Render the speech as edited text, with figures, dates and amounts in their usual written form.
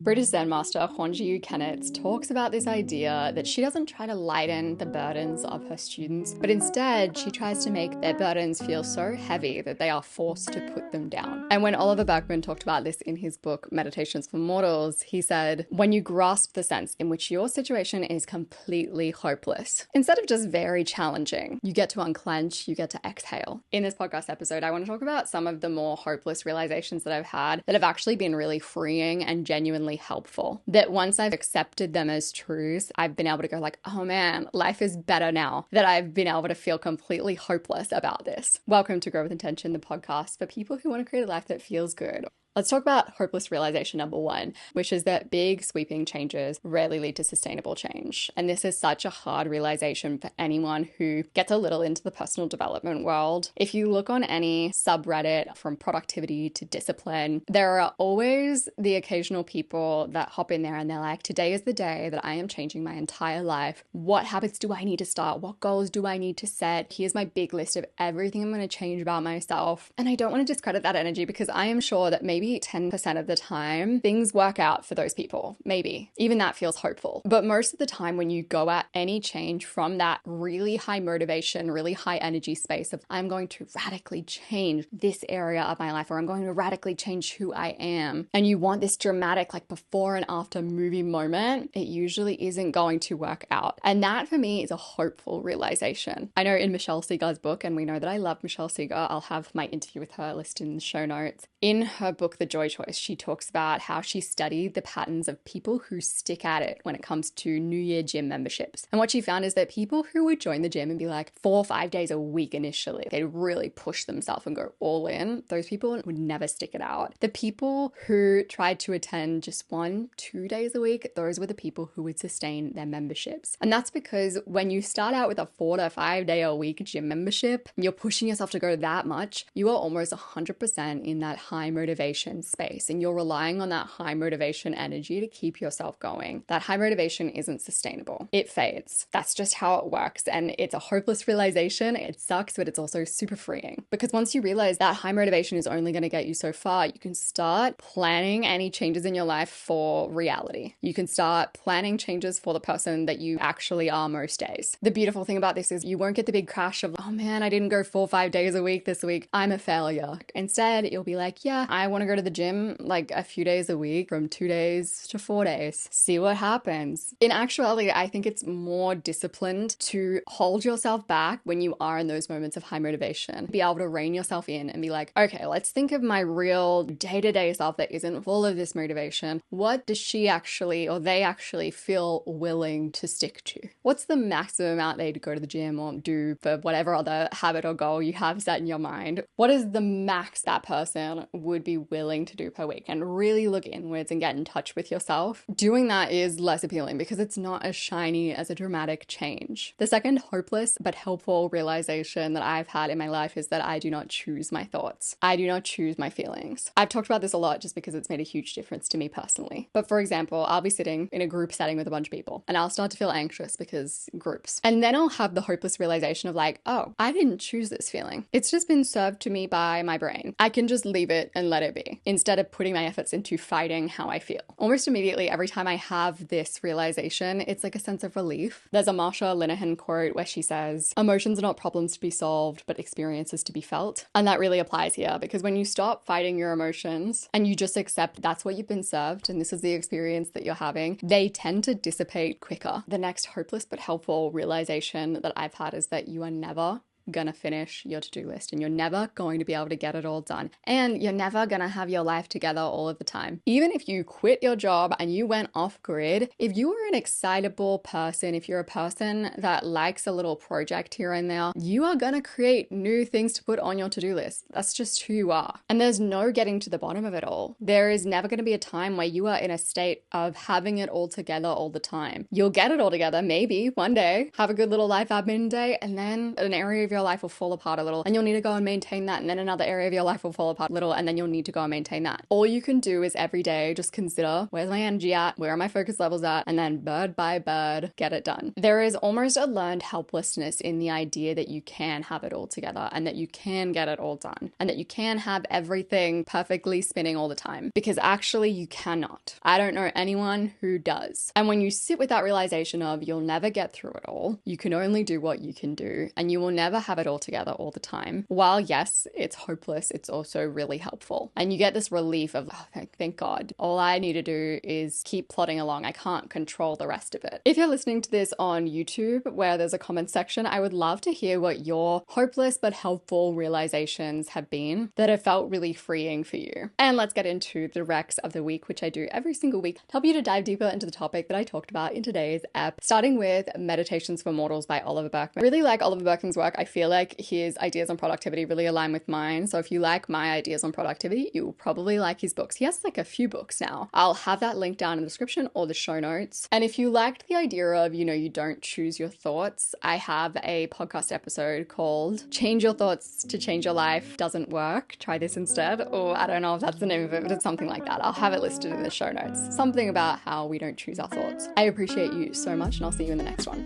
British Zen master Honju Kennett talks about this idea that she doesn't try to lighten the burdens of her students, but instead she tries to make their burdens feel so heavy that they are forced to put them down. And when Oliver Burkeman talked about this in his book Meditations for Mortals, he said, when you grasp the sense in which your situation is completely hopeless, instead of just very challenging, you get to unclench, you get to exhale. In this podcast episode, I want to talk about some of the more hopeless realizations that I've had that have actually been really freeing and genuinely helpful. That once I've accepted them as truths, I've been able to go like, oh man, life is better now that I've been able to feel completely hopeless about this. Welcome to Grow with Intention, the podcast for people who want to create a life that feels good. Let's talk about hopeless realization number one, which is that big sweeping changes rarely lead to sustainable change. And this is such a hard realization for anyone who gets a little into the personal development world. If you look on any subreddit from productivity to discipline, there are always the occasional people that hop in there and they're like, today is the day that I am changing my entire life. What habits do I need to start? What goals do I need to set? Here's my big list of everything I'm going to change about myself. And I don't want to discredit that energy because I am sure that maybe 10% of the time, things work out for those people. Maybe. Even that feels hopeful. But most of the time when you go at any change from that really high motivation, really high energy space of I'm going to radically change this area of my life, or I'm going to radically change who I am, and you want this dramatic like before and after movie moment, it usually isn't going to work out. And that for me is a hopeful realization. I know in Michelle Segar's book, and we know that I love Michelle Segar, I'll have my interview with her listed in the show notes. In her book, The Joy Choice, she talks about how she studied the patterns of people who stick at it when it comes to New Year gym memberships. And what she found is that people who would join the gym and be like 4 or 5 days a week initially, they'd really push themselves and go all in. Those people would never stick it out. The people who tried to attend just 1-2 days a week, those were the people who would sustain their memberships. And that's because when you start out with a 4 to 5 day a week gym membership, you're pushing yourself to go that much, you are almost 100% in that high motivation space, and you're relying on that high motivation energy to keep yourself going. That high motivation isn't sustainable. It fades. That's just how it works, and it's a hopeless realization. It sucks, but it's also super freeing, because once you realize that high motivation is only going to get you so far, you can start planning any changes in your life for reality. You can start planning changes for the person that you actually are most days. The beautiful thing about this is you won't get the big crash of, oh man, I didn't go 4 or 5 days a week this week, I'm a failure. Instead, you'll be like, yeah, I want to go to the gym like a few days a week, from 2 days to 4 days. See what happens. In actuality, I think it's more disciplined to hold yourself back when you are in those moments of high motivation. Be able to rein yourself in and be like, okay, let's think of my real day-to-day self that isn't full of this motivation. What does she actually, or they actually feel willing to stick to? What's the maximum amount they'd go to the gym or do for whatever other habit or goal you have set in your mind? What is the max that person would be willing to do per week? And really look inwards and get in touch with yourself. Doing that is less appealing because it's not as shiny as a dramatic change. The second hopeless but helpful realization that I've had in my life is that I do not choose my thoughts. I do not choose my feelings. I've talked about this a lot just because it's made a huge difference to me personally. But for example, I'll be sitting in a group setting with a bunch of people and I'll start to feel anxious because groups. And then I'll have the hopeless realization of like, oh, I didn't choose this feeling. It's just been served to me by my brain. I can just leave it and let it be, instead of putting my efforts into fighting how I feel. Almost immediately, every time I have this realization, it's like a sense of relief. There's a Marsha Linehan quote where she says, emotions are not problems to be solved, but experiences to be felt. And that really applies here, because when you stop fighting your emotions and you just accept that's what you've been served and this is the experience that you're having, they tend to dissipate quicker. The next hopeless but helpful realization that I've had is that you are never gonna finish your to-do list, and you're never going to be able to get it all done, and you're never gonna have your life together all of the time. Even if you quit your job and you went off grid, if you are an excitable person, if you're a person that likes a little project here and there, you are gonna create new things to put on your to-do list. That's just who you are, and there's no getting to the bottom of it all. There is never gonna be a time where you are in a state of having it all together all the time. You'll get it all together maybe one day, have a good little life admin day, and then an area of of your life will fall apart a little and you'll need to go and maintain that. And then another area of your life will fall apart a little and then you'll need to go and maintain that. All you can do is every day just consider, where's my energy at? Where are my focus levels at? And then bird by bird, get it done. There is almost a learned helplessness in the idea that you can have it all together and that you can get it all done and that you can have everything perfectly spinning all the time, because actually you cannot. I don't know anyone who does. And when you sit with that realization of you'll never get through it all, you can only do what you can do, and you will never have it all together all the time. While yes, it's hopeless, it's also really helpful. And you get this relief of, oh, thank God. All I need to do is keep plodding along. I can't control the rest of it. If you're listening to this on YouTube, where there's a comment section, I would love to hear what your hopeless but helpful realizations have been that have felt really freeing for you. And let's get into the Recs of the week, which I do every single week to help you to dive deeper into the topic that I talked about in today's app, starting with Meditations for Mortals by Oliver Burkeman. I really like Oliver Burkeman's work. I feel like his ideas on productivity really align with mine. So if you like my ideas on productivity, you will probably like his books. He has like a few books now. I'll have that link down in the description or the show notes. And if you liked the idea of, you don't choose your thoughts, I have a podcast episode called Change Your Thoughts to Change Your Life Doesn't Work. Try this instead. Or I don't know if that's the name of it, but it's something like that. I'll have it listed in the show notes. Something about how we don't choose our thoughts. I appreciate you so much, and I'll see you in the next one.